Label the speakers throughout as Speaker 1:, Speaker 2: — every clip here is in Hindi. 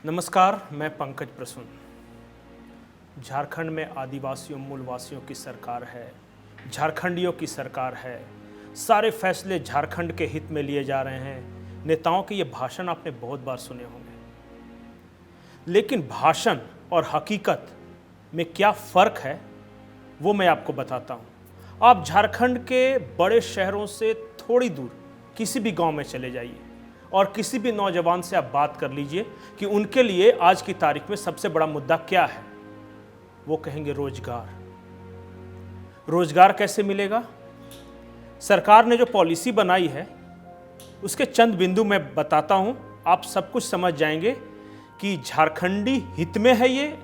Speaker 1: नमस्कार, मैं पंकज प्रसून। झारखंड में आदिवासियों मूलवासियों की सरकार है, झारखंडियों की सरकार है। सारे फैसले झारखंड के हित में लिए जा रहे हैं। नेताओं के ये भाषण आपने बहुत बार सुने होंगे, लेकिन भाषण और हकीकत में क्या फ़र्क है वो मैं आपको बताता हूँ। आप झारखंड के बड़े शहरों से थोड़ी दूर किसी भी गांव में चले जाइए और किसी भी नौजवान से आप बात कर लीजिए कि उनके लिए आज की तारीख में सबसे बड़ा मुद्दा क्या है। वो कहेंगे रोजगार। रोजगार कैसे मिलेगा? सरकार ने जो पॉलिसी बनाई है उसके चंद बिंदु मैं बताता हूं, आप सब कुछ समझ जाएंगे कि झारखंडी हित में है ये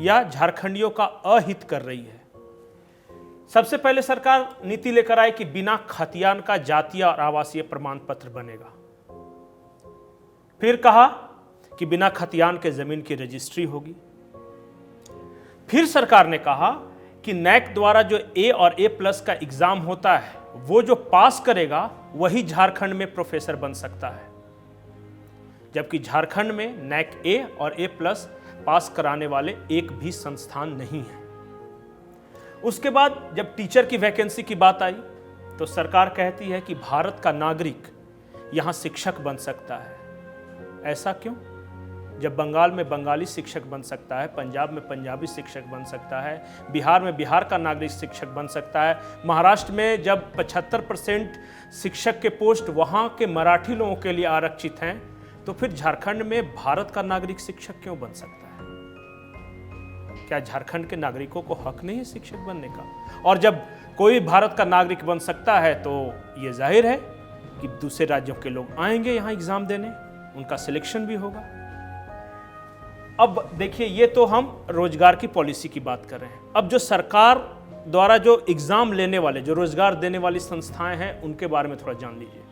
Speaker 1: या झारखंडियों का अहित कर रही है। सबसे पहले सरकार नीति लेकर आई कि बिना खतियान का जातीय और आवासीय प्रमाण पत्र बनेगा। फिर कहा कि बिना खतियान के जमीन की रजिस्ट्री होगी। फिर सरकार ने कहा कि नैक द्वारा जो ए और A+ का एग्जाम होता है वो जो पास करेगा वही झारखंड में प्रोफेसर बन सकता है, जबकि झारखंड में नैक A और A+ पास कराने वाले एक भी संस्थान नहीं है। उसके बाद जब टीचर की वैकेंसी की बात आई तो सरकार कहती है कि भारत का नागरिक यहां शिक्षक बन सकता है। ऐसा क्यों? जब बंगाल में बंगाली शिक्षक बन सकता है, पंजाब में पंजाबी शिक्षक बन सकता है, बिहार में बिहार का नागरिक शिक्षक बन सकता है, महाराष्ट्र में जब 75% शिक्षक के पोस्ट वहाँ के मराठी लोगों के लिए आरक्षित हैं, तो फिर झारखंड में भारत का नागरिक शिक्षक क्यों बन सकता है? क्या झारखंड के नागरिकों को हक नहीं है शिक्षक बनने का? और जब कोई भारत का नागरिक बन सकता है तो ये जाहिर है कि दूसरे राज्यों के लोग आएंगे यहाँ एग्जाम देने, उनका सिलेक्शन भी होगा। अब देखिए, ये तो हम रोजगार की पॉलिसी की बात कर रहे हैं। अब जो सरकार द्वारा जो एग्जाम लेने वाले, जो रोजगार देने वाली संस्थाएं हैं, उनके बारे में थोड़ा जान लीजिए।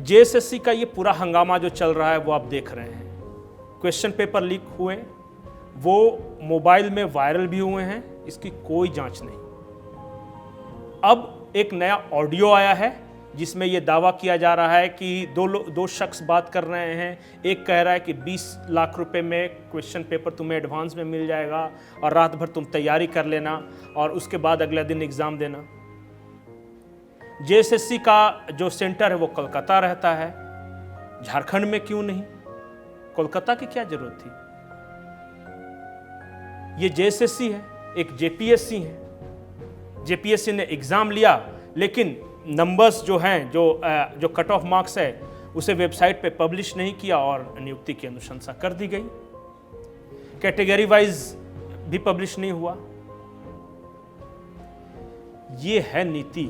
Speaker 1: JSSC का ये पूरा हंगामा जो चल रहा है वो आप देख रहे हैं। क्वेश्चन पेपर लीक हुए, वो मोबाइल में वायरल भी हुए हैं, इसकी कोई जांच नहीं। अब एक नया ऑडियो आया है जिसमें यह दावा किया जा रहा है कि दो शख्स बात कर रहे हैं। एक कह रहा है कि 20 लाख रुपए में क्वेश्चन पेपर तुम्हें एडवांस में मिल जाएगा और रात भर तुम तैयारी कर लेना और उसके बाद अगले दिन एग्जाम देना। JSSC का जो सेंटर है वो कोलकाता रहता है, झारखंड में क्यों नहीं? कोलकाता की क्या जरूरत थी? ये JSSC है, एक JPSC है। JPSC ने एग्जाम लिया, लेकिन नंबर्स जो हैं, जो कट ऑफ मार्क्स है, उसे वेबसाइट पे पब्लिश नहीं किया और नियुक्ति की अनुशंसा कर दी गई। कैटेगरी वाइज भी पब्लिश नहीं हुआ। ये है नीति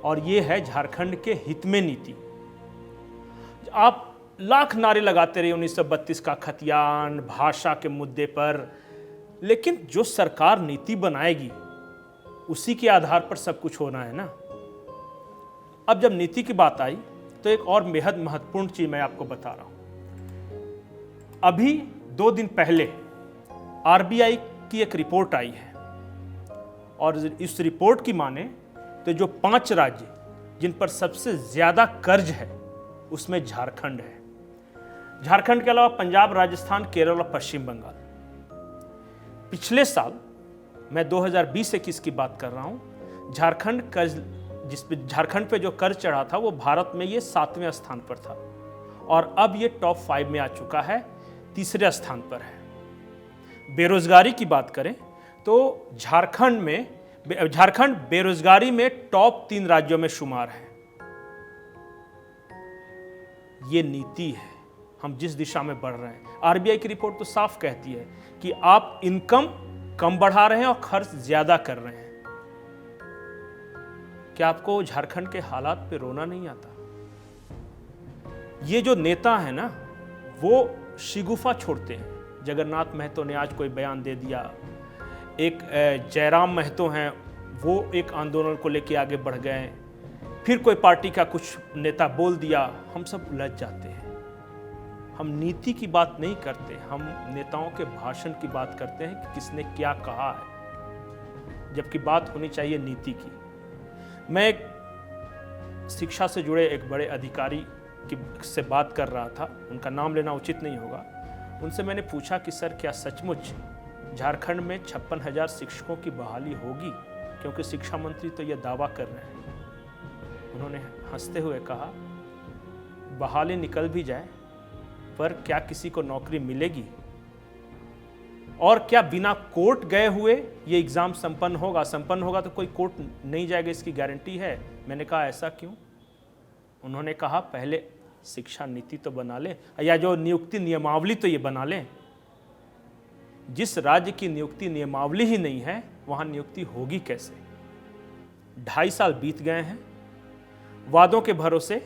Speaker 1: और ये है झारखंड के हित में नीति। आप लाख नारे लगाते रहे 1932 का खतियान, भाषा के मुद्दे पर, लेकिन जो सरकार नीति बनाएगी उसी के आधार पर सब कुछ होना है ना। अब जब नीति की बात आई तो एक और बेहद महत्वपूर्ण चीज मैं आपको बता रहा हूं। अभी 2 दिन पहले RBI की एक रिपोर्ट आई है और इस रिपोर्ट की माने तो जो 5 राज्य जिन पर सबसे ज्यादा कर्ज है उसमें झारखंड है। झारखंड के अलावा पंजाब, राजस्थान, केरल और पश्चिम बंगाल। पिछले साल मैं 2020-21 की बात कर रहा हूं, झारखंड पे जो कर्ज चढ़ा था वो भारत में ये 7वें स्थान पर था और अब ये टॉप 5 में आ चुका है, 3रे स्थान पर है। बेरोजगारी की बात करें तो झारखंड बेरोजगारी में टॉप 3 राज्यों में शुमार है। ये नीति है, हम जिस दिशा में बढ़ रहे हैं। RBI की रिपोर्ट तो साफ कहती है कि आप इनकम कम बढ़ा रहे हैं और खर्च ज्यादा कर रहे हैं। क्या आपको झारखंड के हालात पे रोना नहीं आता? ये जो नेता है ना, वो शिगुफा छोड़ते हैं। जगन्नाथ महतो ने आज कोई बयान दे दिया, एक जयराम महतो हैं, वो एक आंदोलन को लेकर आगे बढ़ गए, फिर कोई पार्टी का कुछ नेता बोल दिया, हम सब उलझ जाते हैं। हम नीति की बात नहीं करते, हम नेताओं के भाषण की बात करते हैं कि किसने क्या कहा है, जबकि बात होनी चाहिए नीति की। मैं एक शिक्षा से जुड़े एक बड़े अधिकारी से बात कर रहा था, उनका नाम लेना उचित नहीं होगा। उनसे मैंने पूछा कि सर क्या सचमुच झारखंड में 56,000 शिक्षकों की बहाली होगी, क्योंकि शिक्षा मंत्री तो यह दावा कर रहे हैं। उन्होंने हंसते हुए कहा, बहाली निकल भी जाए पर क्या किसी को नौकरी मिलेगी, और क्या बिना कोर्ट गए हुए ये एग्ज़ाम संपन्न होगा तो कोई कोर्ट नहीं जाएगा, इसकी गारंटी है। मैंने कहा ऐसा क्यों? उन्होंने कहा पहले शिक्षा नीति तो बना ले, या जो नियुक्ति नियमावली तो ये बना लें। जिस राज्य की नियुक्ति नियमावली ही नहीं है वहाँ नियुक्ति होगी कैसे? 2.5 साल बीत गए हैं वादों के भरोसे,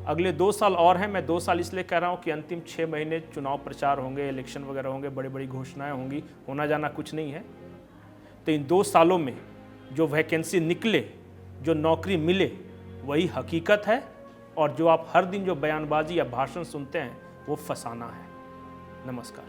Speaker 1: अगले 2 साल और हैं। मैं 2 साल इसलिए कह रहा हूँ कि अंतिम 6 महीने चुनाव प्रचार होंगे, इलेक्शन वगैरह होंगे, बड़ी बड़ी घोषणाएं होंगी, होना जाना कुछ नहीं है। तो इन 2 सालों में जो वैकेंसी निकले, जो नौकरी मिले, वही हकीकत है, और जो आप हर दिन जो बयानबाजी या भाषण सुनते हैं वो फसाना है। नमस्कार।